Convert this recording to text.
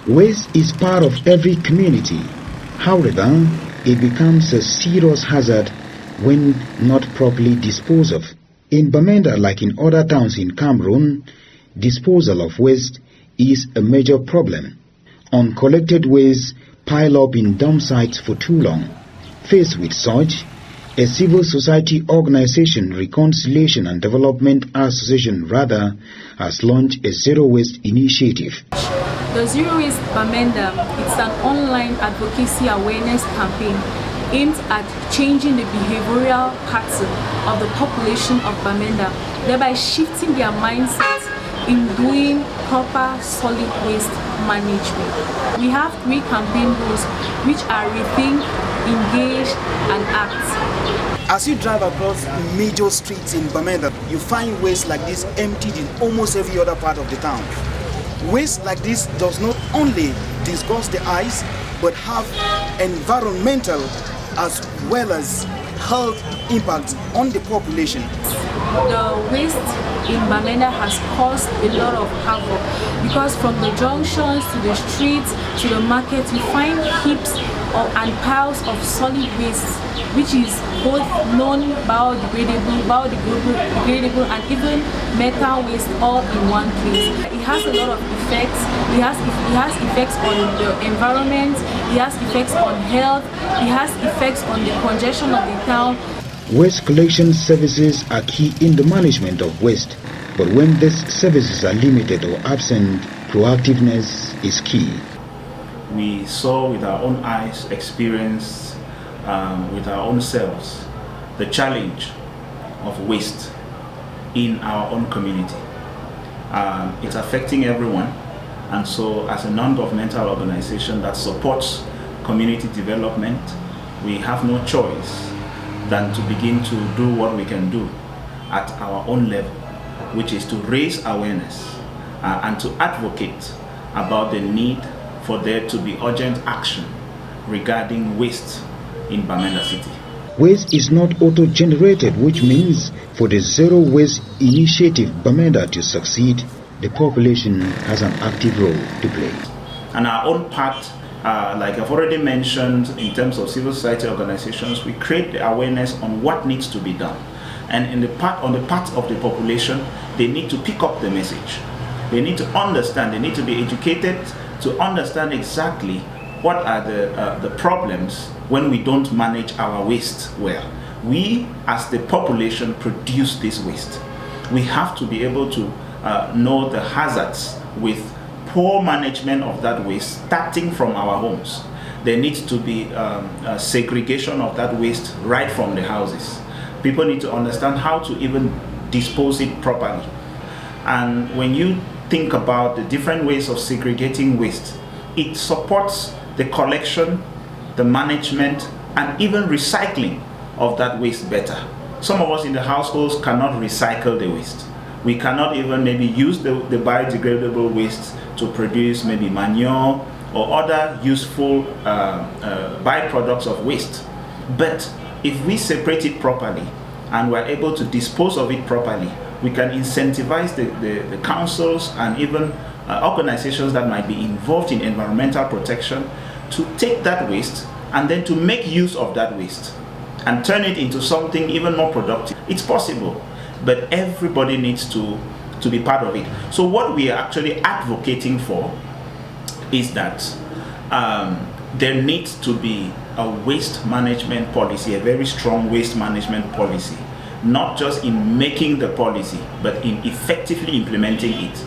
Waste is part of every community. However, it becomes a serious hazard when not properly disposed of. In Bamenda, like in other towns in Cameroon, disposal of waste is a major problem. Uncollected waste pile up in dump sites for too long. Faced with such, a civil society organization, Reconciliation and Development Association RADA, has launched a zero waste initiative. The Zero Waste Bamenda, it's an online advocacy awareness campaign aimed at changing the behavioral pattern of the population of Bamenda, thereby shifting their mindset in doing proper solid waste management. We have 3 campaign goals, which are rethink, engage, and act. As you drive across major streets in Bamenda, you find waste like this emptied in almost every other part of the town. Waste like this does not only disgust the eyes, but have environmental as well as health impacts on the population. The waste in Bamenda has caused a lot of havoc because from the junctions to the streets to the market, you find heaps and piles of solid waste, which is both non-biodegradable, and even metal waste all in one place. It has a lot of effects. It has effects on the environment, it has effects on health, it has effects on the congestion of the town. Waste collection services are key in the management of waste, but when these services are limited or absent, proactiveness is key. We saw with our own eyes, experienced with our own selves, the challenge of waste in our own community. It's affecting everyone, and so as a non-governmental organization that supports community development, we have no choice than to begin to do what we can do at our own level, which is to raise awareness and to advocate about the need for there to be urgent action regarding waste in Bamenda City. Waste is not auto-generated, which means for the Zero Waste Initiative Bamenda to succeed, the population has an active role to play. And our own part, like I've already mentioned, in terms of civil society organizations, we create the awareness on what needs to be done. And on the part of the population, they need to pick up the message. They need to understand, they need to be educated to understand exactly what are the problems when we don't manage our waste well. We, as the population, produce this waste. We have to be able to know the hazards with poor management of that waste, starting from our homes. There needs to be a segregation of that waste right from the houses. People need to understand how to even dispose it properly. And when you think about the different ways of segregating waste, it supports the collection, the management, and even recycling of that waste better. Some of us in the households cannot recycle the waste. We cannot even maybe use the biodegradable waste to produce maybe manure or other useful byproducts of waste. But if we separate it properly and we're able to dispose of it properly, we can incentivize the councils and even organizations that might be involved in environmental protection to take that waste and then to make use of that waste and turn it into something even more productive. It's possible, but everybody needs to be part of it. So what we are actually advocating for is that there needs to be a waste management policy, a very strong waste management policy, not just in making the policy, but in effectively implementing it.